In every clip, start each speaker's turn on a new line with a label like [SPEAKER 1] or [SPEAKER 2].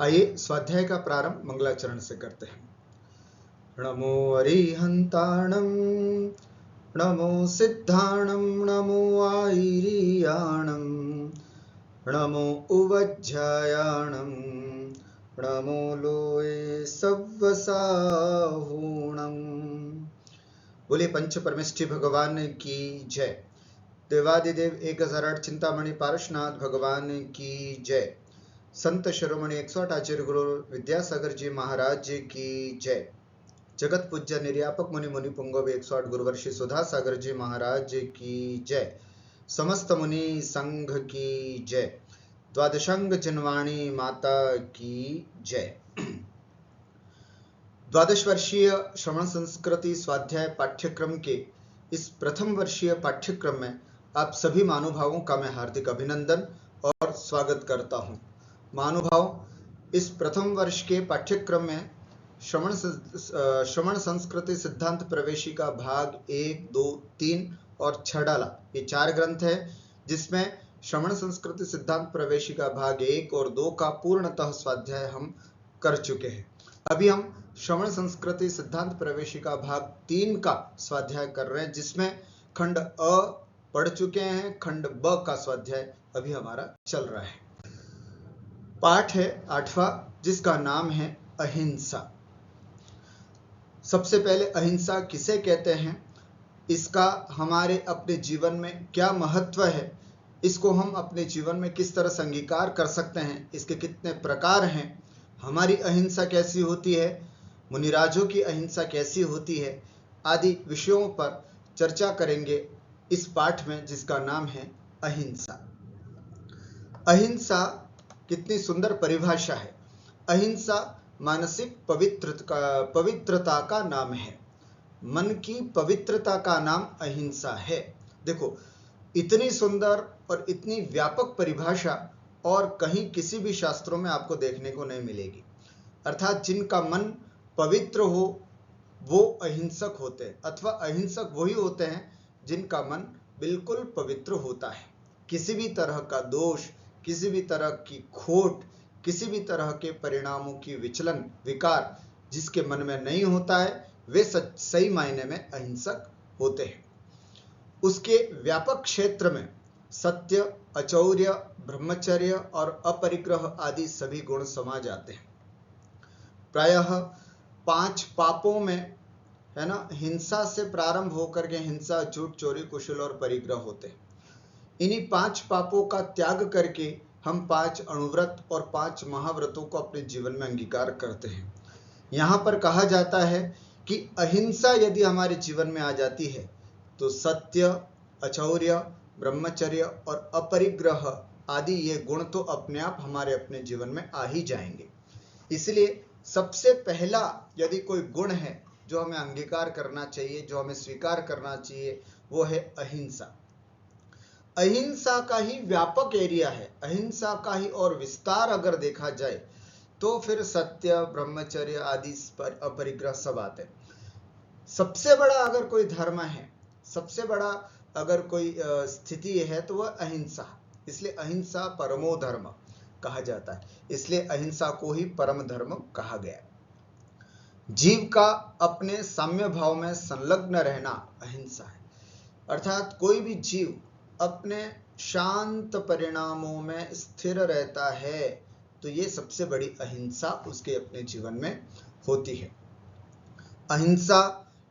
[SPEAKER 1] आइए स्वाध्याय का प्रारंभ मंगलाचरण से करते हैं। नमो अरिहंताणं नमो सिद्धाणं नमो आयिरियाणं नमो उवज्झायाणं नमो लोये सव्वसाहूणं। बोले पंच परमेष्ठी भगवान की जय। देवादिदेव 1008 चिंतामणि पारशनाथ भगवान की जय। संत शिरोमणि 108 आचार्य गुरु विद्यासागर जी महाराज जी की जय। जगत पूज्य निर्यापक मुनि मुनि पुंगव 108 गुरुवर्षि सुधा सागर जी महाराज जी की जय। समस्त मुनि संघ की जय। द्वादशांग जिनवाणी माता की जय। द्वादश वर्षीय श्रवण संस्कृति स्वाध्याय पाठ्यक्रम के इस प्रथम वर्षीय पाठ्यक्रम में आप सभी महानुभावों का मैं हार्दिक अभिनंदन और स्वागत करता हूं। महानुभाव, इस प्रथम वर्ष के पाठ्यक्रम में श्रवण संस्कृति सिद्धांत प्रवेशिका भाग 1, 2, 3 और छड़ाला, ये 4 ग्रंथ है जिसमें श्रवण संस्कृति सिद्धांत प्रवेशिका भाग 1 और 2 का पूर्णतः स्वाध्याय हम कर चुके हैं। अभी हम श्रवण संस्कृति सिद्धांत प्रवेशिका भाग 3 का स्वाध्याय कर रहे हैं, जिसमें खंड अ पढ़ चुके हैं, खंड ब का स्वाध्याय अभी हमारा चल रहा है। पाठ है 8वां, जिसका नाम है अहिंसा। सबसे पहले अहिंसा किसे कहते हैं, इसका हमारे अपने जीवन में क्या महत्व है, इसको हम अपने जीवन में किस तरह से अंगीकार कर सकते हैं, इसके कितने प्रकार हैं, हमारी अहिंसा कैसी होती है, मुनिराजों की अहिंसा कैसी होती है, आदि विषयों पर चर्चा करेंगे इस पाठ में, जिसका नाम है अहिंसा। अहिंसा कितनी सुंदर परिभाषा है। अहिंसा मानसिक पवित्रता का नाम है। मन की पवित्रता का नाम अहिंसा है। देखो, इतनी सुंदर और इतनी व्यापक परिभाषा और कहीं किसी भी शास्त्रों में आपको देखने को नहीं मिलेगी। अर्थात जिनका मन पवित्र हो वो अहिंसक होते हैं, अथवा अहिंसक वही होते हैं जिनका मन बिल्कुल पवित्र होता है। किसी भी तरह का दोष, किसी भी तरह की खोट, किसी भी तरह के परिणामों की विचलन, विकार जिसके मन में नहीं होता है, वे सही मायने में अहिंसक होते हैं। उसके व्यापक क्षेत्र में सत्य, अचौर्य, ब्रह्मचर्य और अपरिग्रह आदि सभी गुण समा जाते हैं। प्रायः 5 पापों में, है ना, हिंसा से प्रारंभ होकर के हिंसा, झूठ, चोरी, कुशल और परिग्रह होते हैं। इन्हीं 5 पापों का त्याग करके हम 5 अणुव्रत और 5 महाव्रतों को अपने जीवन में अंगीकार करते हैं। यहाँ पर कहा जाता है कि अहिंसा यदि हमारे जीवन में आ जाती है तो सत्य, अचौर्य, ब्रह्मचर्य और अपरिग्रह आदि ये गुण तो अपने आप हमारे अपने जीवन में आ ही जाएंगे। इसलिए सबसे पहला यदि कोई गुण है जो हमें अंगीकार करना चाहिए, जो हमें स्वीकार करना चाहिए, वो है अहिंसा। अहिंसा का ही व्यापक एरिया है, अहिंसा का ही और विस्तार अगर देखा जाए तो फिर सत्य, ब्रह्मचर्य आदि पर अपरिग्रह सब आते हैं। सबसे बड़ा अगर कोई धर्म है, सबसे बड़ा अगर कोई स्थिति है तो वह अहिंसा। इसलिए अहिंसा परमो धर्म कहा जाता है, इसलिए अहिंसा को ही परम धर्म कहा गया। जीव का अपने साम्य भाव में संलग्न रहना अहिंसा है। अर्थात कोई भी जीव अपने शांत परिणामों में स्थिर रहता है तो ये सबसे बड़ी अहिंसा उसके अपने जीवन में होती है। अहिंसा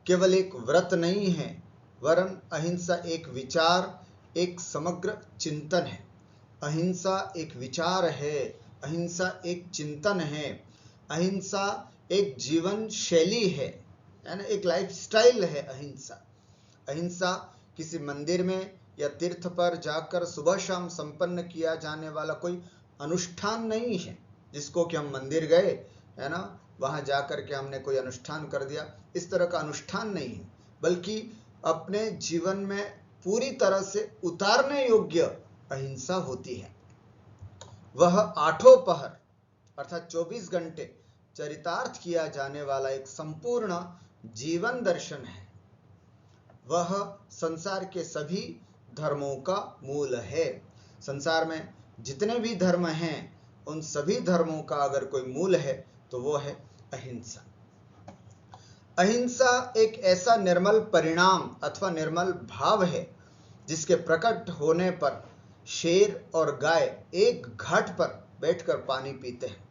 [SPEAKER 1] केवल एक व्रत नहीं है, वरन अहिंसा एक विचार, एक समग्र चिंतन है। अहिंसा एक विचार है, अहिंसा एक चिंतन है, अहिंसा एक जीवन शैली है, यानी एक लाइफस्टाइल है अहिंसा। अहिंसा किसी मंदिर में या तीर्थ पर जाकर सुबह शाम संपन्न किया जाने वाला कोई अनुष्ठान नहीं है, जिसको कि हम मंदिर गए, है ना, वहां जाकर के हमने कोई अनुष्ठान कर दिया, इस तरह का अनुष्ठान नहीं है, बल्कि अपने जीवन में पूरी तरह से उतारने योग्य अहिंसा होती है। वह 8 पहर अर्थात 24 घंटे चरितार्थ किया जाने वाला एक संपूर्ण जीवन दर्शन है। वह संसार के सभी धर्मों का मूल है। संसार में जितने भी धर्म हैं उन सभी धर्मों का अगर कोई मूल है तो वो है अहिंसा। अहिंसा एक ऐसा निर्मल परिणाम अथवा निर्मल भाव है जिसके प्रकट होने पर शेर और गाय एक घाट पर बैठकर पानी पीते हैं,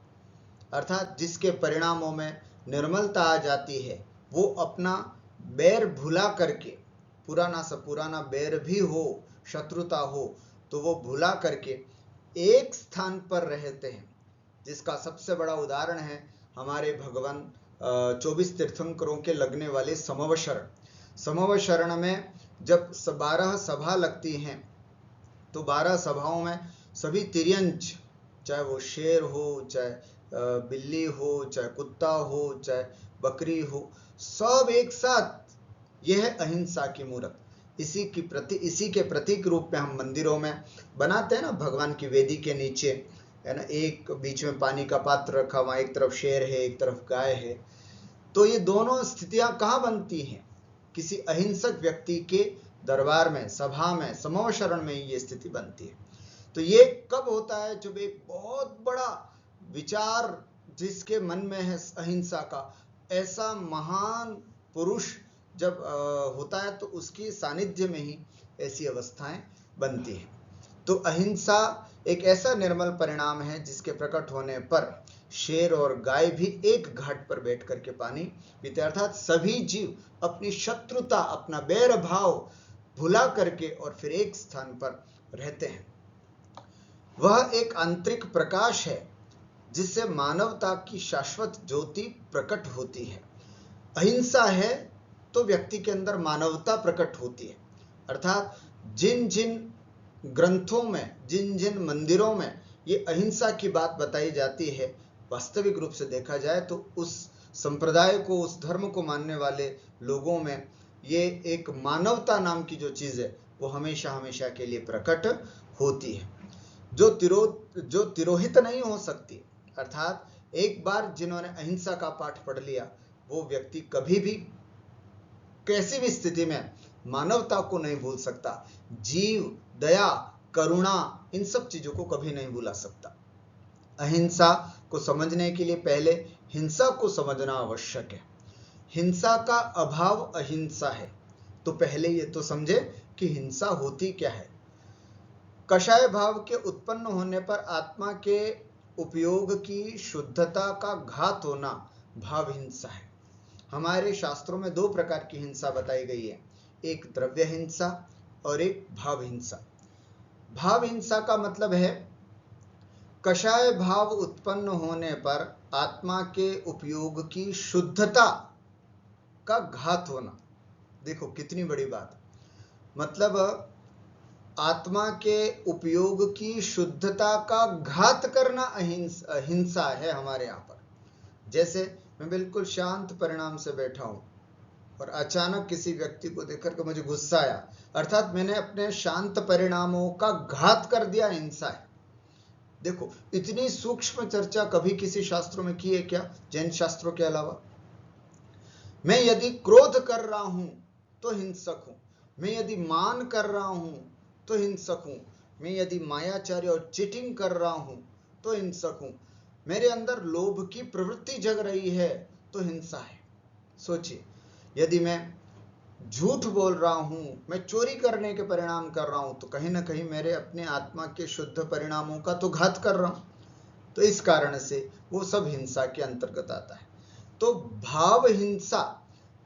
[SPEAKER 1] अर्थात जिसके परिणामों में निर्मलता आ जाती है। वो अपना बैर भुला करके, पुराना सा पुराना बैर भी हो, शत्रुता हो, तो वो भुला करके एक स्थान पर रहते हैं, जिसका सबसे बड़ा उदाहरण है हमारे भगवान 24 तीर्थंकरों के लगने वाले समव शरण। समव शरण में जब 12 सभा लगती हैं तो 12 सभाओं में सभी तिर्यंच, चाहे वो शेर हो, चाहे बिल्ली हो, चाहे कुत्ता हो, चाहे बकरी हो, सब एक साथ। यह है अहिंसा की मूर्त। इसी के प्रतीक रूप में हम मंदिरों में बनाते हैं ना, भगवान की वेदी के नीचे है ना, एक बीच में पानी का पात्र रखा, वहां एक तरफ शेर है, एक तरफ गाय है। तो ये दोनों स्थितियां कहाँ बनती हैं? किसी अहिंसक व्यक्ति के दरबार में, सभा में, समव शरण में ये स्थिति बनती है। तो ये कब होता है? जब एक बहुत बड़ा विचार जिसके मन में है अहिंसा का, ऐसा महान पुरुष जब होता है तो उसकी सानिध्य में ही ऐसी अवस्थाएं बनती हैं। तो अहिंसा एक ऐसा निर्मल परिणाम है जिसके प्रकट होने पर शेर और गाय भी एक घाट पर बैठ करके पानी पीते, अर्थात सभी जीव अपनी शत्रुता, अपना बैर भाव भुला करके और फिर एक स्थान पर रहते हैं। वह एक आंतरिक प्रकाश है जिससे मानवता की शाश्वत ज्योति प्रकट होती है। अहिंसा है तो व्यक्ति के अंदर मानवता प्रकट होती है, अर्थात जिन जिन ग्रंथों में, जिन जिन मंदिरों में ये अहिंसा की बात बताई जाती है, वास्तविक रूप से देखा जाए तो उस संप्रदाय को, उस धर्म को मानने वाले लोगों में ये एक मानवता नाम की जो चीज है वो हमेशा हमेशा के लिए प्रकट होती है, जो तिरोहित नहीं हो सकती। अर्थात एक बार जिन्होंने अहिंसा का पाठ पढ़ लिया, वो व्यक्ति कभी भी कैसी भी स्थिति में मानवता को नहीं भूल सकता। जीव, दया, करुणा, इन सब चीजों को कभी नहीं भुला सकता। अहिंसा को समझने के लिए पहले हिंसा को समझना आवश्यक है। हिंसा का अभाव अहिंसा है। तो पहले ये तो समझे कि हिंसा होती क्या है। कषाय भाव के उत्पन्न होने पर आत्मा के उपयोग की शुद्धता का घात होना भाव हिंसा है। हमारे शास्त्रों में दो प्रकार की हिंसा बताई गई है, एक द्रव्य हिंसा और एक भाव हिंसा। भाव हिंसा का मतलब है कषाय भाव उत्पन्न होने पर आत्मा के उपयोग की शुद्धता का घात होना। देखो कितनी बड़ी बात, मतलब आत्मा के उपयोग की शुद्धता का घात करना अहिंसा है हमारे यहाँ पर। जैसे मैं बिल्कुल शांत परिणाम से बैठा हूं और अचानक किसी व्यक्ति को देखकर के मुझे गुस्सा आया, अर्थात मैंने अपने शांत परिणामों का घात कर दिया, हिंसा है। देखो इतनी सूक्ष्म चर्चा कभी किसी शास्त्रों में की है क्या, जैन शास्त्रों के अलावा? मैं यदि क्रोध कर रहा हूं तो हिंसक हूं, मैं यदि मान कर रहा हूं तो हिंसक हूं, मैं यदि मायाचार्य और चीटिंग कर रहा हूं तो हिंसक हूं, मेरे अंदर लोभ की प्रवृत्ति जग रही है तो हिंसा है। सोचिए, यदि मैं झूठ बोल रहा हूं, मैं चोरी करने के परिणाम कर रहा हूं, तो कहीं ना कहीं मेरे अपने आत्मा के शुद्ध परिणामों का तो घात कर रहा हूं। तो इस कारण से वो सब हिंसा के अंतर्गत आता है। तो भाव हिंसा,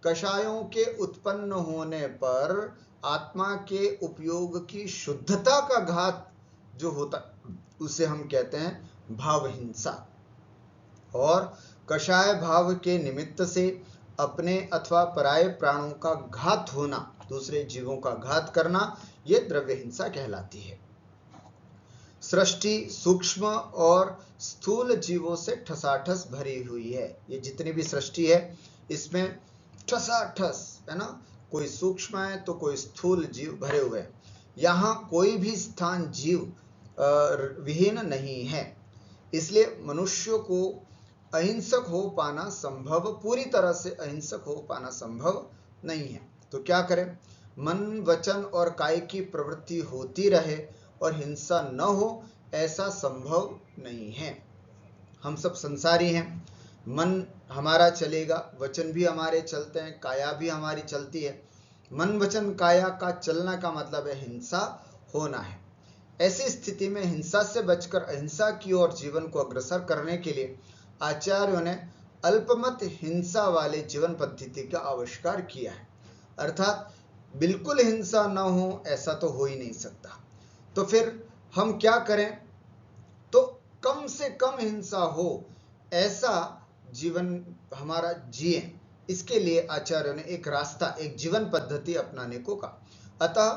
[SPEAKER 1] कषायों के उत्पन्न होने पर आत्मा के उपयोग की शुद्धता का घात जो होता उसे हम कहते हैं भाव हिंसा। और कषाय भाव के निमित्त से अपने अथवा पराये प्राणों का घात होना, दूसरे जीवों का घात करना, यह द्रव्य हिंसा कहलाती है। सृष्टि सूक्ष्म और स्थूल जीवों से ठसाठस भरी हुई है। ये जितनी भी सृष्टि है इसमें ठसाठस है ना, कोई सूक्ष्म है तो कोई स्थूल जीव भरे हुए हैं। यहाँ कोई भी स्थान जीव विहीन नहीं है। इसलिए मनुष्य को अहिंसक हो पाना संभव, पूरी तरह से अहिंसक हो पाना संभव नहीं है। तो क्या करें? मन, वचन और काय की प्रवृत्ति होती रहे और हिंसा न हो, ऐसा संभव नहीं है। हम सब संसारी हैं, मन हमारा चलेगा, वचन भी हमारे चलते हैं, काया भी हमारी चलती है। मन वचन काया का चलना का मतलब है हिंसा होना है। ऐसी स्थिति में हिंसा से बचकर अहिंसा की ओर जीवन को अग्रसर करने के लिए आचार्यों ने अल्पमत हिंसा वाले जीवन पद्धति का आविष्कार किया है। अर्थात बिल्कुल हिंसा न हो ऐसा तो हो ही नहीं सकता। तो फिर हम क्या करें? तो कम से कम हिंसा हो ऐसा जीवन हमारा जिए, इसके लिए आचार्यों ने एक रास्ता, एक जीवन पद्धति अपनाने को कहा। अतः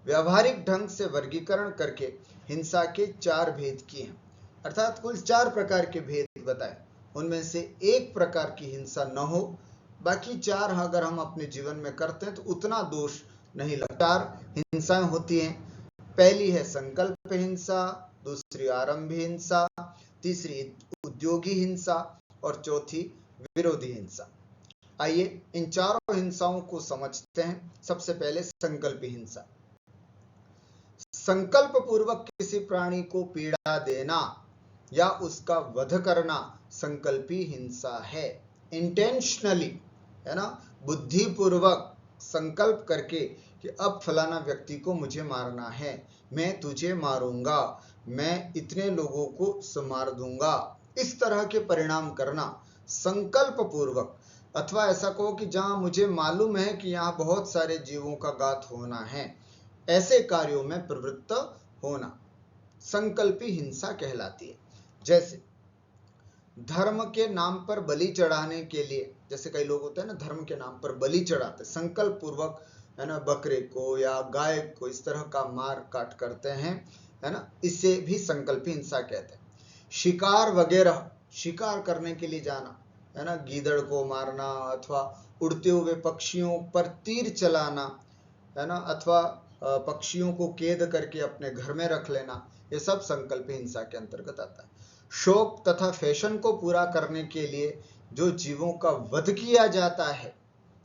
[SPEAKER 1] व्यावहारिक ढंग से वर्गीकरण करके हिंसा के 4 भेद किए हैं। अर्थात कुल 4 प्रकार के भेद बताए, उनमें से एक प्रकार की हिंसा न हो, बाकी 4 अगर हम अपने जीवन में करते हैं तो उतना दोष नहीं लगता। 4 हिंसाएं होती हैं। पहली है संकल्प हिंसा, दूसरी आरंभ हिंसा, तीसरी उद्योगी हिंसा और चौथी विरोधी हिंसा। आइए इन चारों हिंसाओं को समझते हैं। सबसे पहले संकल्प हिंसा। संकल्प पूर्वक किसी प्राणी को पीड़ा देना या उसका वध करना संकल्पी हिंसा है। इंटेंशनली, है ना, बुद्धिपूर्वक संकल्प करके कि अब फलाना व्यक्ति को मुझे मारना है, मैं तुझे मारूंगा, मैं इतने लोगों को मार दूंगा, इस तरह के परिणाम करना संकल्प पूर्वक। अथवा ऐसा कहो कि जहां मुझे मालूम है कि यहाँ बहुत सारे जीवों का घात होना है, ऐसे कार्यों में प्रवृत्त होना संकल्पी हिंसा कहलाती है। जैसे धर्म के नाम पर बलि चढ़ाने के लिए, जैसे कई लोग होते हैं ना, धर्म के नाम पर बलि चढ़ाते, संकल्प पूर्वक, है ना, बकरे को या गाय को इस तरह का मार काट करते हैं, है ना, इसे भी संकल्पी हिंसा कहते हैं। शिकार वगैरह, शिकार करने के लिए जाना, है ना, गीदड़ को मारना अथवा उड़ते हुए पक्षियों पर तीर चलाना, है ना, अथवा पक्षियों को कैद करके अपने घर में रख लेना, ये सब संकल्पी हिंसा के अंतर्गत आता है। शौक तथा फैशन को पूरा करने के लिए जो जीवों का वध किया जाता है,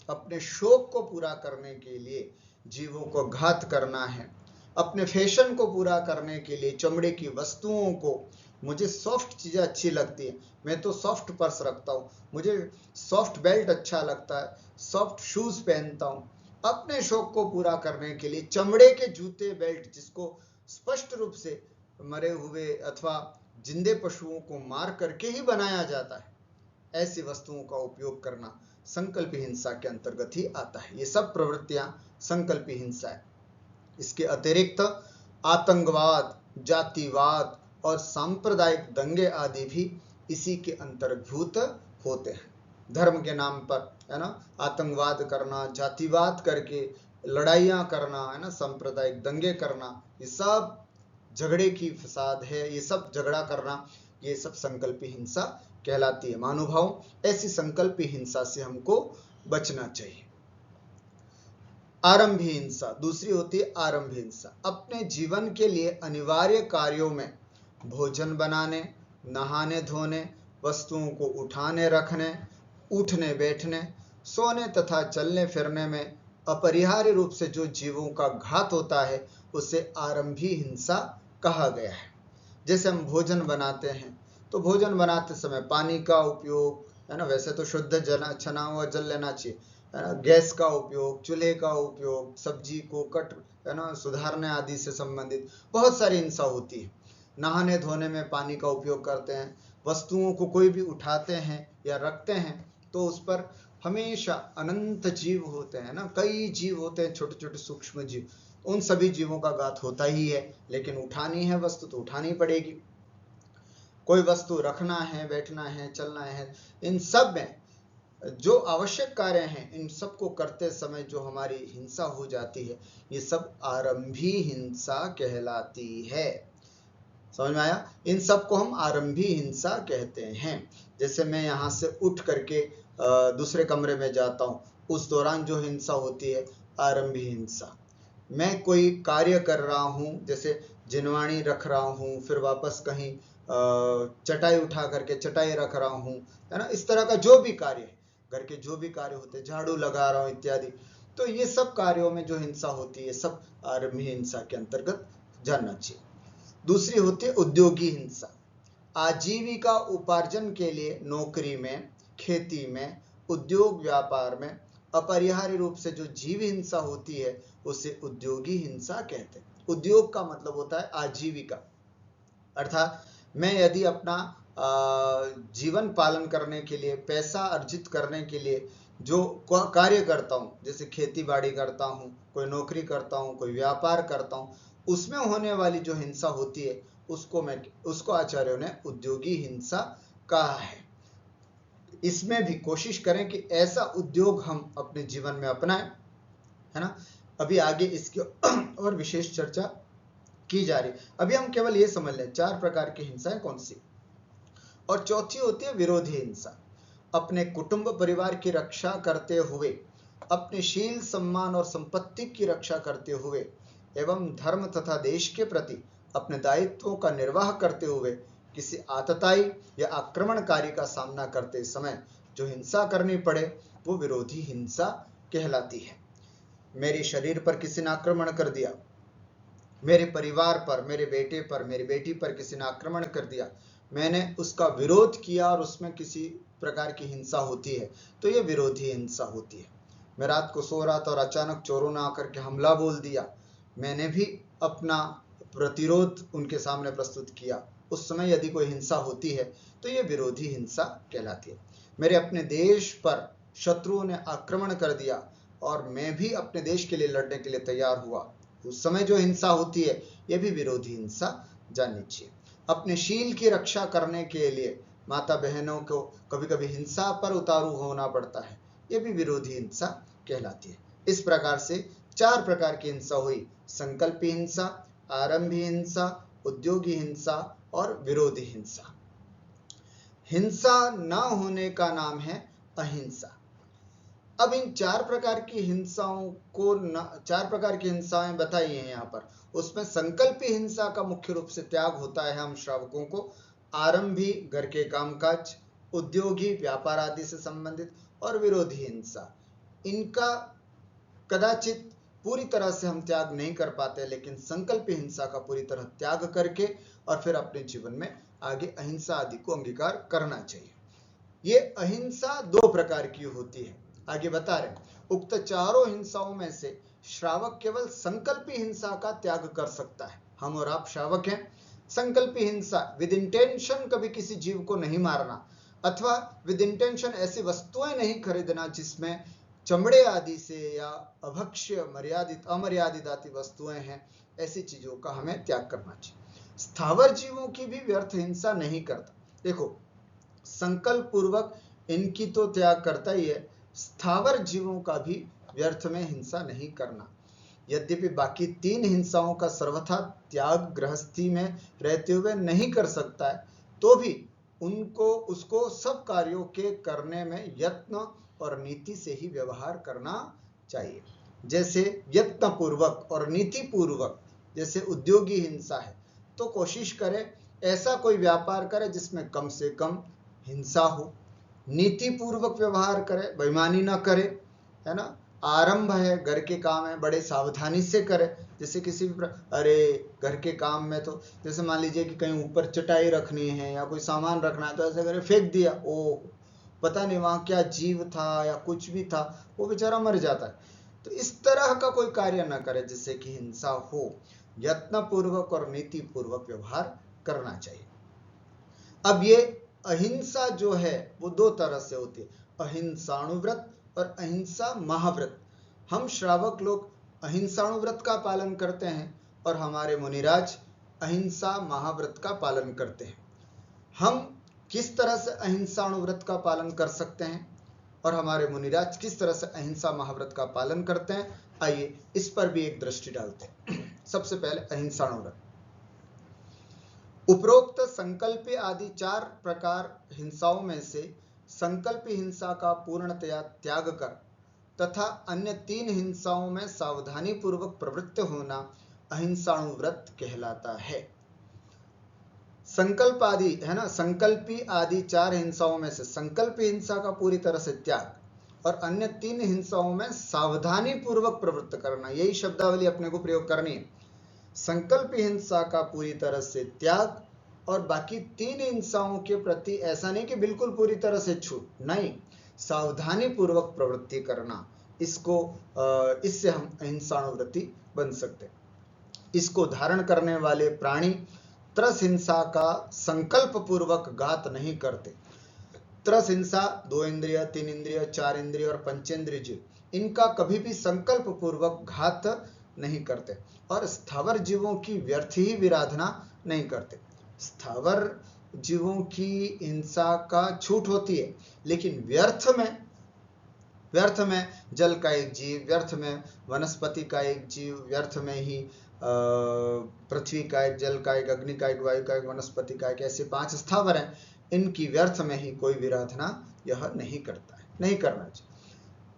[SPEAKER 1] अपने शौक को पूरा करने के लिए जीवों को घात करना है, अपने फैशन को पूरा करने के लिए चमड़े की वस्तुओं को, मुझे सॉफ्ट चीजें अच्छी लगती है, मैं तो सॉफ्ट पर्स रखता हूँ, मुझे सॉफ्ट बेल्ट अच्छा लगता है, सॉफ्ट शूज पहनता हूँ, अपने शौक को पूरा करने के लिए चमड़े के जूते बेल्ट, जिसको स्पष्ट रूप से मरे हुए अथवा जिंदे पशुओं को मार करके ही बनाया जाता है, ऐसी वस्तुओं का उपयोग करना संकल्पी हिंसा के अंतर्गत ही आता है। ये सब प्रवृत्तियां संकल्पी हिंसा है। इसके अतिरिक्त आतंकवाद, जातिवाद और सांप्रदायिक दंगे आदि भी इसी के अंतर्भूत होते हैं। धर्म के नाम पर, है ना, आतंकवाद करना, जातिवाद करके लड़ाइयां करना, है ना, सांप्रदायिक दंगे करना, ये सब झगड़े की फसाद है, ये सब झगड़ा करना, ये सब संकल्पी हिंसा कहलाती है। महानुभाव, ऐसी संकल्पी हिंसा से हमको बचना चाहिए। आरंभी हिंसा, दूसरी होती है आरंभी हिंसा। अपने जीवन के लिए अनिवार्य कार्यों में भोजन बनाने, नहाने धोने, वस्तुओं को उठाने रखने, उठने बैठने, सोने तथा चलने फिरने में अपरिहार्य रूप से जो जीवों का घात होता है, उसे आरंभी हिंसा कहा गया है। जैसे हम भोजन बनाते हैं तो भोजन बनाते समय पानी का उपयोग, है ना, वैसे तो शुद्ध छना हुआ जल लेना चाहिए, है ना, गैस का उपयोग, चूल्हे का उपयोग, सब्जी को कट, है ना, सुधारने आदि से संबंधित बहुत सारी हिंसा होती है। नहाने धोने में पानी का उपयोग करते हैं, वस्तुओं को कोई भी उठाते हैं या रखते हैं तो उस पर हमेशा अनंत जीव होते हैं ना, कई जीव होते हैं, छोटे छोटे सूक्ष्म जीव, उन सभी जीवों का घात होता ही है। लेकिन उठानी है वस्तु तो उठानी पड़ेगी, कोई वस्तु रखना है, बैठना है, चलना है, इन सब में जो आवश्यक कार्य हैं, इन सब को करते समय जो हमारी हिंसा हो जाती है, ये सब आरंभी हिंसा कहलाती है। समझ में आया? इन सब को हम आरंभी हिंसा कहते हैं। जैसे मैं यहाँ से उठ करके दूसरे कमरे में जाता हूँ, उस दौरान जो हिंसा होती है आरंभी हिंसा। मैं कोई कार्य कर रहा हूँ, जैसे जिनवाणी रख रहा हूँ, फिर वापस कहीं चटाई उठा करके चटाई रख रहा हूँ, है ना, इस तरह का जो भी कार्य है, घर के जो भी कार्य होते हैं, झाड़ू लगा रहा हूँ इत्यादि, तो ये सब कार्यों में जो हिंसा होती है सब आरंभी हिंसा के अंतर्गत जानना चाहिए। दूसरी होती है उद्योगी हिंसा। आजीविका उपार्जन के लिए नौकरी में, खेती में, उद्योग व्यापार में अपरिहार्य रूप से जो जीव हिंसा होती है उसे उद्योगी हिंसा कहते हैं। उद्योग का मतलब होता है आजीविका, अर्थात मैं यदि अपना जीवन पालन करने के लिए, पैसा अर्जित करने के लिए जो कार्य करता हूँ, जैसे खेती बाड़ी करता हूँ, कोई नौकरी करता हूँ, कोई व्यापार करता हूँ, उसमें होने वाली जो हिंसा होती है उसको आचार्यों ने उद्योगी हिंसा कहा है। इसमें भी कोशिश करें कि ऐसा उद्योग हम अपने जीवन में अपनाएं, है ना। अभी आगे इसकी और विशेष चर्चा की जा रही। अभी हम केवल ये समझ लें 4 प्रकार की हिंसाएं कौन सी, और चौथी होती है विरोधी हिंसा। अपने कुटुंब परिवार की रक्षा करते हुए, अपने शील सम्मान और संपत्ति की रक्षा करते हुए एवं धर्म तथा देश के प्रति अपने दायित्वों का निर्वाह करते हुए किसी आतताई या आक्रमणकारी का सामना करते समय जो हिंसा करनी पड़े वो विरोधी हिंसा कहलाती है। मेरे शरीर पर किसी ने आक्रमण कर दिया, मेरे परिवार पर, मेरे बेटे पर, मेरी बेटी पर किसी ने आक्रमण कर दिया, मैंने उसका विरोध किया और उसमें किसी प्रकार की हिंसा होती है तो ये विरोधी हिंसा होती है। मैं रात को सो रहा था और अचानक चोरों ने आकर के हमला बोल दिया, मैंने भी अपना प्रतिरोध उनके सामने प्रस्तुत किया, उस समय यदि कोई हिंसा होती है तो ये विरोधी हिंसा कहलाती है। मेरे अपने देश पर शत्रुओं ने आक्रमण कर दिया और मैं भी अपने देश के लिए लड़ने के लिए तैयार हुआ, उस समय जो हिंसा होती है यह भी विरोधी हिंसा जाननी चाहिए। अपने शील की रक्षा करने के लिए माता बहनों को कभी कभी हिंसा पर उतारू होना पड़ता है, यह भी विरोधी हिंसा कहलाती है। इस प्रकार से 4 प्रकार की हिंसा हुई: संकल्पी हिंसा, आरंभी हिंसा, उद्योगी हिंसा और विरोधी हिंसा। हिंसा न होने का नाम है अहिंसा। अब इन 4 प्रकार की हिंसाओं को 4 प्रकार की हिंसाएं बताई हैं यहाँ पर। उसमें संकल्पी हिंसा का मुख्य रूप से त्याग होता है हम श्रावकों को, आरंभी घर के कामकाज, उद्योगी व्यापार आदि से संबंधित, और विरोधी हिंसा इनका कदाचित पूरी तरह से हम त्याग नहीं कर पाते, लेकिन संकल्पी हिंसा का पूरी तरह त्याग करके और फिर अपने जीवन में आगे अहिंसा आदि को अंगीकार करना चाहिए। ये अहिंसा 2 प्रकार की होती है, आगे बता रहे। उक्त चारों हिंसाओं में से श्रावक केवल संकल्पी हिंसा का त्याग कर सकता है। हम और आप श्रावक हैं। संकल्पी हिंसा विद इंटेंशन कभी किसी जीव को नहीं मारना, अथवा विद इंटेंशन ऐसी वस्तुएं नहीं खरीदना जिसमें चमड़े आदि से या अभक्ष्य मर्यादित अमर्यादित आदि वस्तुएं हैं, ऐसी चीजों का हमें त्याग करना चाहिए। स्थावर जीवों की भी व्यर्थ हिंसा नहीं करता। देखो, संकल्प पूर्वक इनकी तो त्याग करता ही है, स्थावर जीवों का भी व्यर्थ में हिंसा नहीं करना। यद्यपि बाकी 3 हिंसाओं का सर्वथा त्याग गृहस्थी में रहते हुए नहीं कर सकता है, तो भी उसको सब कार्यों के करने में यत्न और नीति से ही व्यवहार करना चाहिए। जैसे यत्न पूर्वक और नीति पूर्वक, जैसे उद्योगी हिंसा है तो कोशिश करे ऐसा कोई व्यापार करे जिसमें कम से कम हिंसा हो, नीति पूर्वक व्यवहार करे, बेईमानी ना करे, है ना। आरंभ है, घर के काम है, बड़े सावधानी से करे। जैसे किसी भी अरे घर के काम में तो जैसे मान लीजिए कि कहीं ऊपर चटाई रखनी है या कोई सामान रखना है तो ऐसे करे फेंक दिया, ओ पता नहीं वहां क्या जीव था या कुछ भी था, वो बेचारा मर जाता है। तो इस तरह का कोई कार्य न करे जिससे कि हिंसा हो। यत्न पूर्वक और नीति पूर्वक व्यवहार करना चाहिए। अब ये अहिंसा जो है वो 2 तरह से होती है, अहिंसाणुव्रत और अहिंसा महाव्रत। हम श्रावक लोग अहिंसाणुव्रत का पालन करते हैं और हमारे मुनिराज अहिंसा महाव्रत का पालन करते हैं। हम किस तरह से अहिंसाणुव्रत का पालन कर सकते हैं और हमारे मुनिराज किस तरह से अहिंसा महाव्रत का पालन करते हैं, आइए इस पर भी एक दृष्टि डालते हैं। सबसे पहले अहिंसाणुव्रत। उपरोक्त संकल्पी आदि 4 प्रकार हिंसाओं में से संकल्पी हिंसा का पूर्णतया त्याग कर तथा अन्य 3 हिंसाओं में सावधानी पूर्वक प्रवृत्त होना अहिंसाणुव्रत कहलाता है। संकल्प आदि है ना, संकल्पी आदि 4 हिंसाओं में से संकल्पी हिंसा का पूरी तरह से त्याग और अन्य 3 हिंसाओं में सावधानी पूर्वक प्रवृत्त करना, यही शब्दावली अपने को प्रयोग करनी है। संकल्पी हिंसा का पूरी तरह से त्याग और बाकी 3 हिंसाओं के प्रति ऐसा नहीं कि बिल्कुल पूरी तरह से छूट, नहीं, सावधानी पूर्वक प्रवृत्ति करना, इससे हम अहिंसाणुव्रती बन सकते। इसको धारण करने वाले प्राणी त्रस हिंसा का संकल्प पूर्वक घात नहीं करते। त्रस हिंसा 2 इंद्रिय, 3 इंद्रिय, 4 इंद्रिय और पंचेंद्रिय जीव, इनका कभी भी संकल्प पूर्वक घात नहीं करते और स्थावर जीवों की व्यर्थ ही विराधना नहीं करते। स्थावर जीवों की हिंसा का छूट होती है, लेकिन व्यर्थ में जल का एक जीव, व्यर्थ में वनस्पति का एक जीव, व्यर्थ में ही पृथ्वी का एक, जल का एक, अग्नि का एक, वायु का एक, वनस्पति का एक, ऐसे 5 स्थावर हैं, इनकी व्यर्थ में ही कोई विराधना यह नहीं करता है, नहीं करना चाहिए।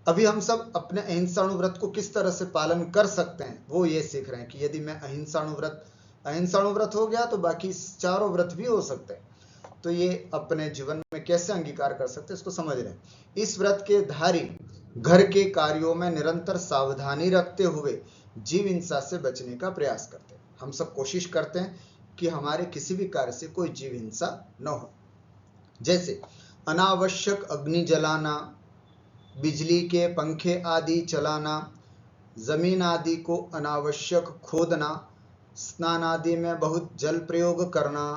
[SPEAKER 1] अभी हम सब अपने अहिंसाणुव्रत को किस तरह से पालन कर सकते हैं वो ये सीख रहे हैं कि यदि मैं अहिंसाणुव्रत हो गया तो बाकी चारों व्रत भी हो सकते हैं, तो ये अपने जीवन में कैसे अंगीकार कर सकते हैं इसको समझ रहे हैं। इस व्रत के धारी घर के कार्यों में निरंतर सावधानी रखते हुए जीव हिंसा से बचने का प्रयास करते हैं। हम सब कोशिश करते हैं कि हमारे किसी भी कार्य से कोई जीव हिंसा न हो, जैसे अनावश्यक अग्नि जलाना, बिजली के पंखे आदि चलाना, जमीन आदि को अनावश्यक खोदना, स्नान आदि में बहुत जल प्रयोग करना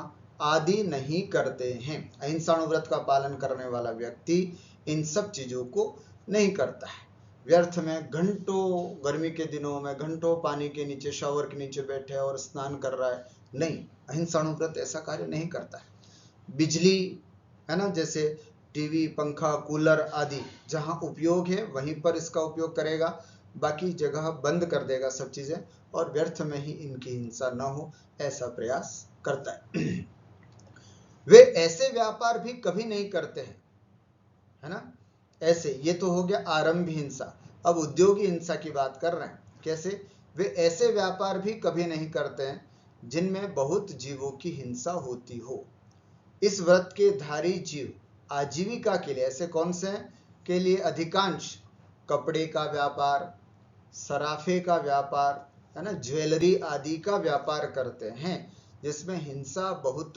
[SPEAKER 1] आदि नहीं करते हैं। अहिंसाणुव्रत का पालन करने वाला व्यक्ति इन सब चीजों को नहीं करता है। व्यर्थ में घंटों, गर्मी के दिनों में घंटों पानी के नीचे, शावर के नीचे बैठे और स्नान कर रहा है, नहीं, अहिंसाणुव्रत ऐसा कार्य नहीं करता है। बिजली है ना, जैसे टीवी, पंखा, कूलर आदि जहां उपयोग है वहीं पर इसका उपयोग करेगा, बाकी जगह बंद कर देगा सब चीजें, और व्यर्थ में ही इनकी हिंसा न हो ऐसा प्रयास करता है। वे ऐसे व्यापार भी कभी नहीं करते हैं, है ना। ऐसे, ये तो हो गया आरंभी हिंसा। अब उद्योगी हिंसा की बात कर रहे हैं। कैसे? वे ऐसे व्यापार भी कभी नहीं करते हैं जिनमें बहुत जीवों की हिंसा होती हो। इस व्रत के धारी जीव आजीविका के लिए ऐसे कौन से हैं के लिए अधिकांश कपड़े का व्यापार, सराफे का व्यापार, है ना, ज्वेलरी आदि का व्यापार करते हैं जिसमें हिंसा बहुत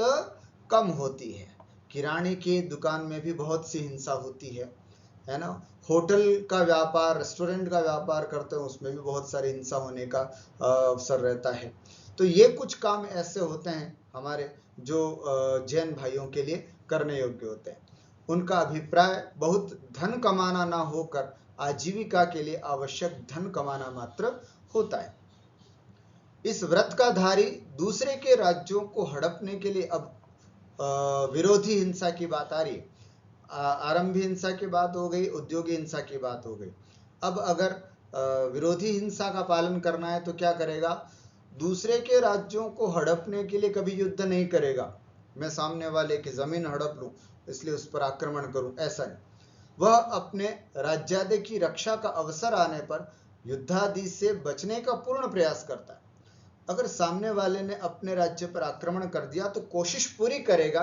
[SPEAKER 1] कम होती है। किराने की दुकान में भी बहुत सी हिंसा होती है ना। होटल का व्यापार, रेस्टोरेंट का व्यापार करते हैं, उसमें भी बहुत सारी हिंसा होने का अवसर रहता है। तो ये कुछ काम ऐसे होते हैं हमारे जो जैन भाइयों के लिए करने योग्य होते हैं। उनका अभिप्राय बहुत धन कमाना ना होकर आजीविका के लिए आवश्यक धन कमाना मात्र होता है। इस व्रत का धारी दूसरे के राज्यों को हड़पने के लिए, अब विरोधी हिंसा की बात आ रही है। आरंभी हिंसा की बात हो गई, उद्योगी हिंसा की बात हो गई। अब अगर विरोधी हिंसा का पालन करना है तो क्या करेगा? दूसरे के राज्यों को हड़पने के लिए कभी युद्ध नहीं करेगा। मैं सामने वाले की जमीन हड़प लूं इसलिए उस पर आक्रमण करूं, ऐसा नहीं। वह अपने राज्यादि की रक्षा का अवसर आने पर युद्धादि से बचने का पूर्ण प्रयास करता है। अगर सामने वाले ने अपने राज्य पर आक्रमण कर दिया तो कोशिश पूरी करेगा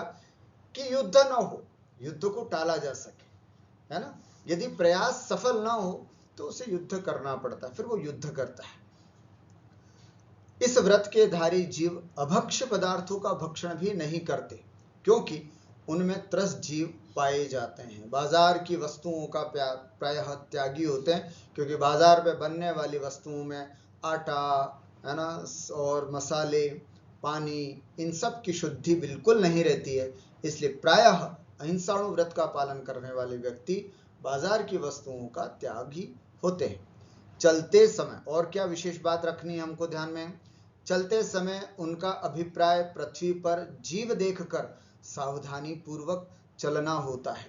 [SPEAKER 1] कि युद्ध न हो, युद्ध को टाला जा सके, है ना। यदि प्रयास सफल ना हो तो उसे युद्ध करना पड़ता है, फिर वो युद्ध करता है। इस व्रत के धारी जीव अभक्ष्य पदार्थों का भक्षण भी नहीं करते क्योंकि उनमें त्रस जीव पाए जाते हैं। बाजार की वस्तुओं का प्रायः त्यागी होते हैं क्योंकि बाजार में बनने वाली वस्तुओं में आटा, है ना, और मसाले, पानी, इन सब की शुद्धि बिल्कुल नहीं रहती है। इसलिए प्रायः अहिंसाणु व्रत का पालन करने वाले व्यक्ति बाजार की वस्तुओं का त्यागी होते हैं। चलते समय और क्या विशेष बात रखनी है हमको ध्यान में? चलते समय उनका अभिप्राय पृथ्वी पर जीव देखकर सावधानी पूर्वक चलना होता है।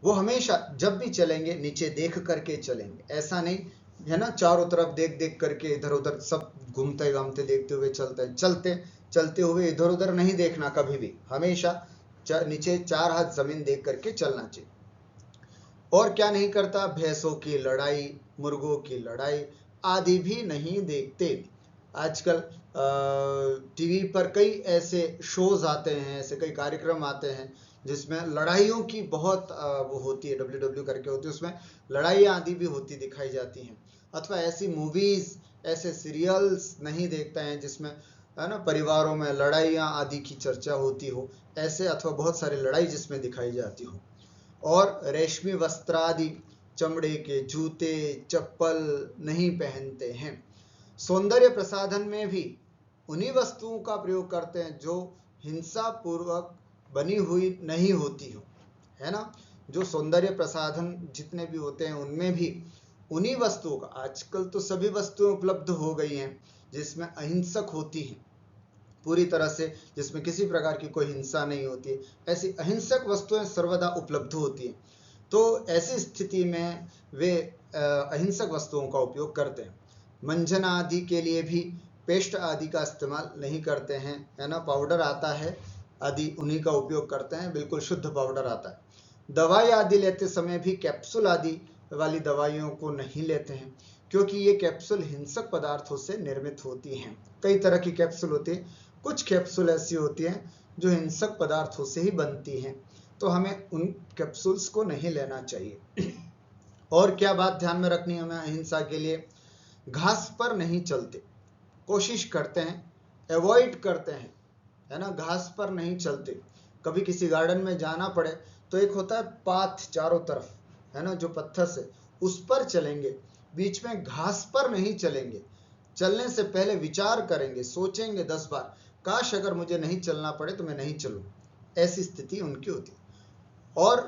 [SPEAKER 1] वो हमेशा जब भी चलेंगे नीचे देख करके चलेंगे, ऐसा नहीं है ना, चारों तरफ देख देख करके इधर उधर सब घूमते घामते देखते हुए चलते हुए इधर उधर नहीं देखना कभी भी। हमेशा नीचे 4 हाथ जमीन देख करके चलना चाहिए। और क्या नहीं करता? भैंसों की लड़ाई, मुर्गों की लड़ाई आदि भी नहीं देखते। आजकल टीवी पर कई ऐसे शोज आते हैं, ऐसे कई कार्यक्रम आते हैं जिसमें लड़ाइयों की बहुत वो होती है, WW करके होती है, उसमें लड़ाई आदि भी होती दिखाई जाती हैं। अथवा ऐसी मूवीज, ऐसे सीरियल्स नहीं देखते हैं जिसमें है ना, परिवारों में लड़ाइयाँ आदि की चर्चा होती हो, ऐसे, अथवा बहुत सारी लड़ाई जिसमें दिखाई जाती हो। और रेशमी वस्त्र आदि, चमड़े के जूते चप्पल नहीं पहनते हैं। सौंदर्य प्रसाधन में भी उन्हीं वस्तुओं का प्रयोग करते हैं जो हिंसा पूर्वक बनी हुई नहीं होती हो, है ना। जो सौंदर्य प्रसाधन जितने भी होते हैं उनमें भी उन्हीं वस्तुओं का, आजकल तो सभी वस्तुएं उपलब्ध हो गई हैं जिसमें अहिंसक होती हैं पूरी तरह से, जिसमें किसी प्रकार की कोई हिंसा नहीं होती है, ऐसी अहिंसक वस्तुएं सर्वदा उपलब्ध होती हैं। तो ऐसी स्थिति में वे अहिंसक वस्तुओं का उपयोग करते हैं। मंजन आदि के लिए भी पेस्ट आदि का इस्तेमाल नहीं करते हैं, है ना। पाउडर आता है आदि उन्हीं का उपयोग करते हैं, बिल्कुल शुद्ध पाउडर आता है। दवाई आदि लेते समय भी कैप्सूल आदि वाली दवाइयों को नहीं लेते हैं, क्योंकि ये कैप्सूल हिंसक पदार्थों से निर्मित होती हैं। कई तरह की कैप्सूल होती है, कुछ कैप्सूल ऐसी होती हैं जो हिंसक पदार्थों से ही बनती हैं, तो हमें उन कैप्सूल्स को नहीं लेना चाहिए। और क्या बात ध्यान में रखनी है हमें अहिंसा के लिए? घास पर नहीं चलते, कोशिश करते हैं, अवॉइड करते हैं, है ना, घास पर नहीं चलते। कभी किसी गार्डन में जाना पड़े तो एक होता है पाथ चारों तरफ, है ना, जो पत्थर से, उस पर चलेंगे, बीच में घास पर नहीं चलेंगे। चलने से पहले विचार करेंगे, सोचेंगे 10 बार, काश अगर मुझे नहीं चलना पड़े तो मैं नहीं चलूं। ऐसी स्थिति उनकी होती है। और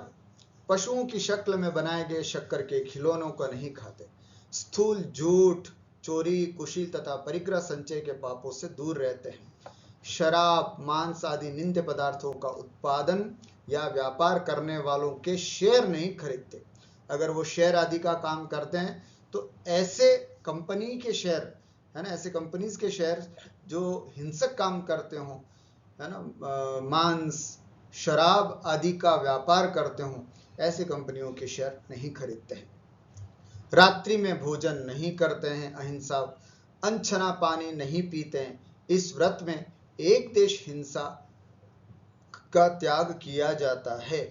[SPEAKER 1] पशुओं की शक्ल में बनाए गए शक्कर के खिलौनों को नहीं खाते। स्थूल झूठ, चोरी, कुशील तथा परिग्रह संचय के पापों से दूर रहते हैं। शराब, मांस आदि निंद्य पदार्थों का उत्पादन या व्यापार करने वालों के शेयर नहीं खरीदते। अगर वो शेयर आदि का काम करते हैं तो ऐसे कंपनी के शेयर, है ना, ऐसे कंपनीज के शेयर जो हिंसक काम करते हो, है ना, मांस, शराब आदि का व्यापार करते हो, ऐसी कंपनियों के शेयर नहीं खरीदते हैं। रात्रि में भोजन नहीं करते हैं, अहिंसा। अनछना पानी नहीं पीते हैं। इस व्रत में एक देश हिंसा का त्याग किया जाता है।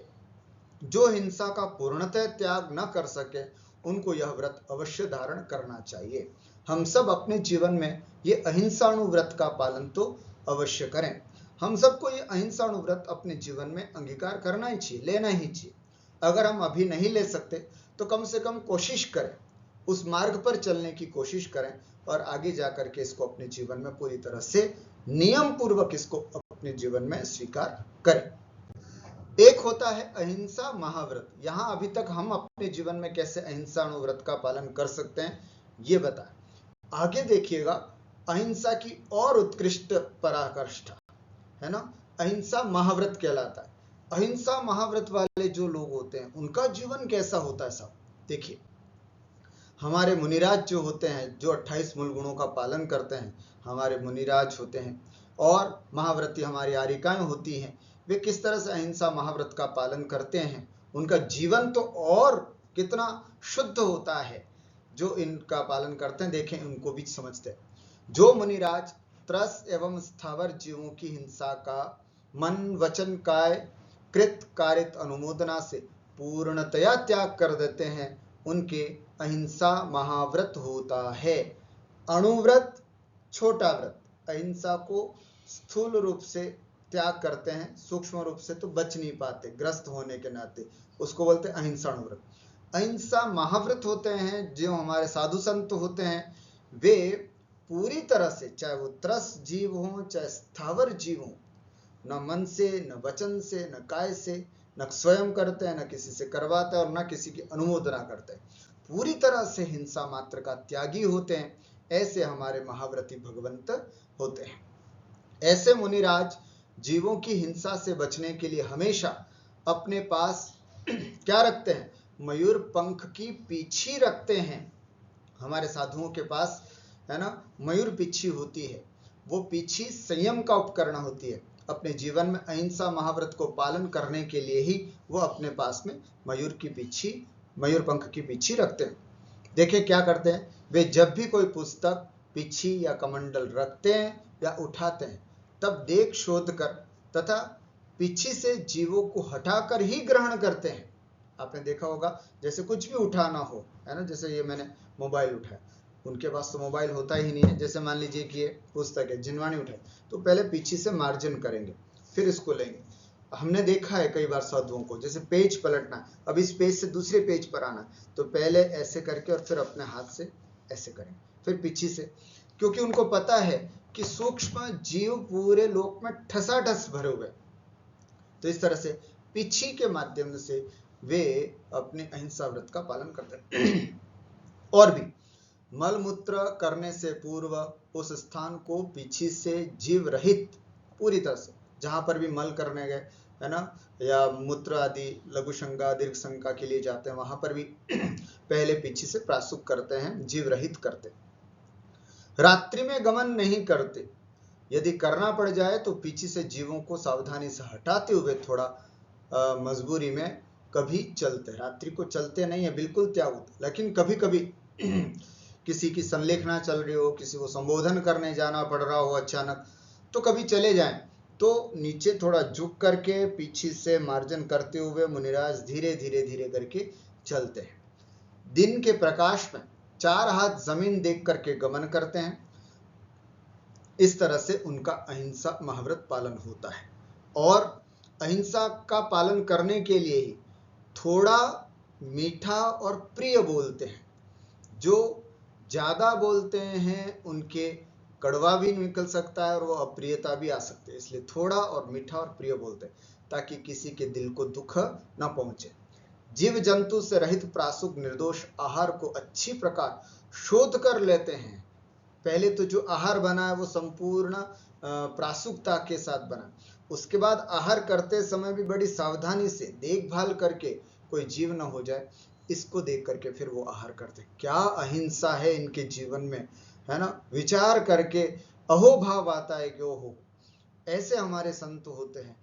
[SPEAKER 1] जो हिंसा का पूर्णतः त्याग न कर सके उनको यह व्रत अवश्य धारण करना चाहिए। हम सब अपने जीवन में ये अहिंसाणु व्रत का पालन तो अवश्य करें। हम सबको ये अहिंसाणु व्रत अपने जीवन में अंगीकार करना ही चाहिए, लेना ही चाहिए। अगर हम अभी नहीं ले सकते तो कम से कम कोशिश करें, उस मार्ग पर चलने की कोशिश करें और आगे जाकर के इसको अपने जीवन में पूरी तरह से नियम पूर्वक इसको अपने जीवन में स्वीकार करें। एक होता है अहिंसा महाव्रत। यहाँ अभी तक हम अपने जीवन में कैसे अहिंसाणु व्रत का पालन कर सकते हैं ये बताएं। आगे देखिएगा, अहिंसा की और उत्कृष्ट पराकाष्ठा, है ना, अहिंसा महाव्रत कहलाता है। अहिंसा महाव्रत वाले जो लोग होते हैं उनका जीवन कैसा होता है साहब, देखिए। हमारे मुनिराज जो होते हैं, जो 28 मूल गुणों का पालन करते हैं, हमारे मुनिराज होते हैं, और महाव्रती हमारी आर्यिकाएं होती हैं, वे किस तरह से अहिंसा महाव्रत का पालन करते हैं। उनका जीवन तो और कितना शुद्ध होता है जो इनका पालन करते हैं, देखें, उनको भी समझते हैं। जो मुनिराज त्रस एवं स्थावर जीवों की हिंसा का मन वचन काय कृत कारित अनुमोदना से पूर्णतया त्याग कर देते हैं, उनके अहिंसा महाव्रत होता है। अणुव्रत, छोटा व्रत, अहिंसा को स्थूल रूप से त्याग करते हैं, सूक्ष्म रूप से तो बच नहीं पाते ग्रस्त होने के नाते, उसको बोलते हैं अहिंसाणु व्रत। अहिंसा महाव्रत होते हैं जो हमारे साधु संत होते हैं, वे पूरी तरह से, चाहे वो त्रस जीव हो चाहे स्थावर जीव हो, न मन से, न वचन से, न काय से, न स्वयं करते हैं, न किसी से करवाते हैं और न किसी की अनुमोदना करते हैं। पूरी तरह से हिंसा मात्र का त्यागी होते हैं। ऐसे हमारे महाव्रती भगवंत होते हैं। ऐसे मुनिराज जीवों की हिंसा से बचने के लिए हमेशा अपने पास क्या रखते हैं? मयूर पंख की पीछी रखते हैं। हमारे साधुओं के पास, है ना, मयूर पीछी होती है। वो पीछी संयम का उपकरण होती है। अपने जीवन में अहिंसा महाव्रत को पालन करने के लिए ही वो अपने पास में मयूर पंख की पीछी रखते हैं। देखिए क्या करते हैं वे, जब भी कोई पुस्तक पीछी या कमंडल रखते हैं या उठाते हैं, तब देख शोध कर तथा पीछी से जीवों को हटाकर ही ग्रहण करते हैं। आपने देखा होगा, जैसे कुछ भी उठाना हो, है ना, जैसे ये मैंने मोबाइल उठाया, उनके पास तो मोबाइल होता ही नहीं है। जैसे मान लीजिए कि ये पुस्तक है, जिनवाणी उठाए तो पहले पीछे से मार्जिन करेंगे, फिर इसको लेंगे। हमने देखा है कई बार साधुओं को, जैसे पेज पलटना, अब इस पेज से दूसरे पेज पर आना, तो पहले ऐसे करके और फिर अपने हाथ से ऐसे करें, फिर पीछे से, क्योंकि उनको पता है कि सूक्ष्म जीव पूरे लोक में ठसाठस भरे हुए। तो इस तरह से पीछे के माध्यम से वे अपने अहिंसा व्रत का पालन करते हैं। और भी मल मूत्र करने से पूर्व उस स्थान को पीछे से जीव रहित पूरी तरह से, जहां पर भी मल करने गए है ना, या मूत्र आदि लघु शंका दीर्घ शंका के लिए जाते हैं, वहां पर भी पहले पीछे से प्राशुक करते हैं, जीव रहित करते। रात्रि में गमन नहीं करते, यदि करना पड़ जाए तो पीछे से जीवों को सावधानी से हटाते हुए थोड़ा मजबूरी में कभी चलते। रात्रि को चलते नहीं है, बिल्कुल त्याग होता, लेकिन कभी कभी किसी की संलेखना चल रही हो, किसी को संबोधन करने जाना पड़ रहा हो अचानक, तो कभी चले जाएं, तो नीचे थोड़ा झुक करके पीछे से मार्जन करते हुए मुनिराज धीरे धीरे धीरे करके चलते हैं। दिन के प्रकाश में 4 हाथ जमीन देख करके गमन करते हैं। इस तरह से उनका अहिंसा महाव्रत पालन होता है। और अहिंसा का पालन करने के लिए ही थोड़ा मीठा और प्रिय बोलते हैं। जो ज्यादा बोलते हैं उनके कड़वा भी निकल सकता है और वो अप्रियता भी आ सकती है, इसलिए थोड़ा और मीठा और प्रिय बोलते हैं ताकि किसी के दिल को दुख न पहुंचे। जीव जंतु से रहित प्रासुक निर्दोष आहार को अच्छी प्रकार शोध कर लेते हैं। पहले तो जो आहार बना है वो संपूर्ण प्रासुकता के साथ बना, उसके बाद आहार करते समय भी बड़ी सावधानी से देखभाल करके कोई जीव न हो जाए, इसको देख करके फिर वो आहार करते। क्या अहिंसा है इनके जीवन में, है ना, विचार करके अहोभाव आता है कि ओहो, ऐसे हमारे संत होते हैं।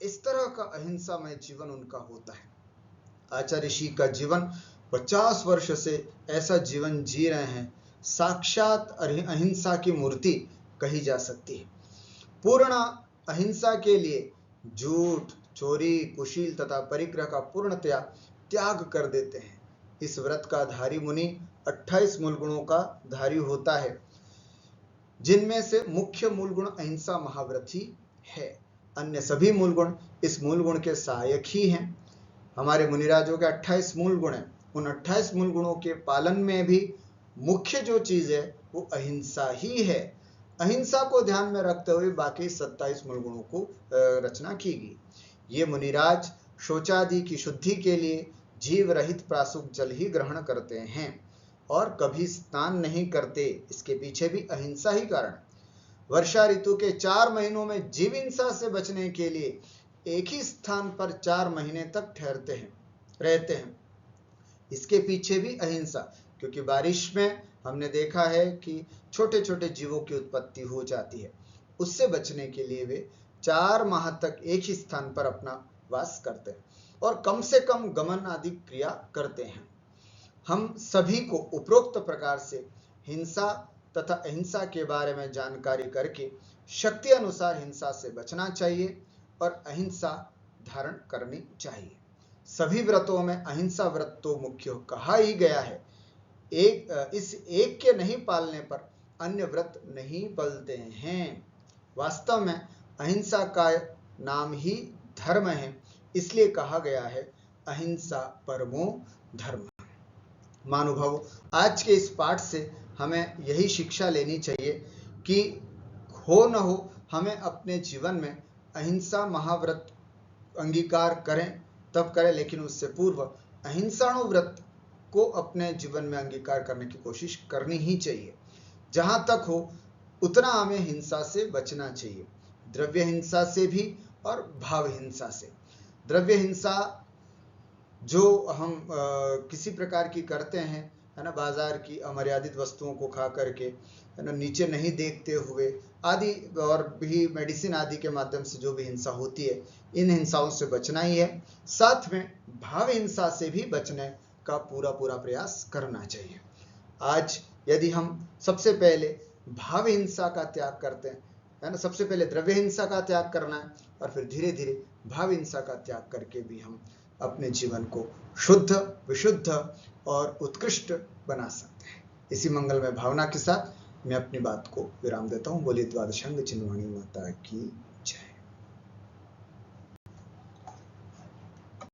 [SPEAKER 1] इस तरह का अहिंसामय जीवन उनका होता है। आचार्य ऋषि का जीवन 50 वर्ष से ऐसा जीवन जी रहे हैं, साक्षात अहिंसा की मूर्ति कही जा सकती है। पूर्ण अहिंसा के लिए झूठ, चोरी, कुशील तथा परिग्रह का पूर्णतया त्याग कर देते हैं। इस व्रत का धारी मुनि 28 मूल गुणों का धारी होता है, जिनमें से मुख्य मूल गुण अहिंसा महाव्रत ही है। अन्य सभी मूल गुण इस मूल गुण के सहायक ही हैं। हमारे मुनिराजों के 28 मूल गुण हैं, उन 28 मूल गुणों के पालन में भी मुख्य जो चीज है वो अहिंसा ही है। अहिंसा को ध्यान में रखते हुए बाकी 27 मूल गुणों को रचना की गई। ये मुनिराज शौचादि की शुद्धि के लिए जीव रहित प्रासुक जल ही ग्रहण करते हैं और कभी स्नान नहीं करते। इसके पीछे भी अहिंसा ही कारण। वर्षा ऋतु के 4 महीनों में जीव हिंसा से बचने के लिए एक ही स्थान पर 4 महीने तक रहते हैं। इसके पीछे भी अहिंसा, क्योंकि बारिश में हमने देखा है कि छोटे छोटे जीवों की उत्पत्ति हो जाती है, उससे बचने के लिए वे 4 माह तक एक ही स्थान पर अपना वास करते हैं और कम से कम गमन आदि क्रिया करते हैं। हम सभी को उपरोक्त प्रकार से हिंसा तथा अहिंसा के बारे में जानकारी करके शक्ति अनुसार हिंसा से बचना चाहिए और अहिंसा धारण करनी चाहिए। सभी व्रतों में अहिंसा व्रत तो मुख्य कहा ही गया है। इस एक के नहीं पालने पर अन्य व्रत नहीं पलते हैं। वास्तव में अहिंसा का नाम ही धर्म है, इसलिए कहा गया है अहिंसा परमो धर्म। महानुभावों, आज के इस पाठ से हमें यही शिक्षा लेनी चाहिए कि हो न हो हमें अपने जीवन में अहिंसा महाव्रत अंगीकार करें तब करें, लेकिन उससे पूर्व अहिंसाणु व्रत को अपने जीवन में अंगीकार करने की कोशिश करनी ही चाहिए। जहां तक हो उतना हमें हिंसा से बचना चाहिए, द्रव्य हिंसा से भी और भाव हिंसा से। द्रव्य हिंसा जो हम किसी प्रकार की करते हैं, है ना, बाजार की अमर्यादित वस्तुओं को खा करके, है ना, नीचे नहीं देखते हुए आदि, और भी मेडिसिन आदि के माध्यम से जो भी हिंसा होती है, इन हिंसाओं से बचना ही है। साथ में भाव हिंसा से भी बचने का पूरा प्रयास करना चाहिए। आज यदि हम सबसे पहले भाव हिंसा का त्याग करते हैं, है ना, सबसे पहले द्रव्य हिंसा का त्याग करना है और फिर धीरे धीरे भाव हिंसा का त्याग करके भी हम अपने जीवन को शुद्ध, विशुद्ध और उत्कृष्ट बना सकते हैं। इसी मंगलमय भावना के साथ मैं अपनी बात को विराम देता हूँ। बोलिए द्वादशांग चिन्हवाणी माता की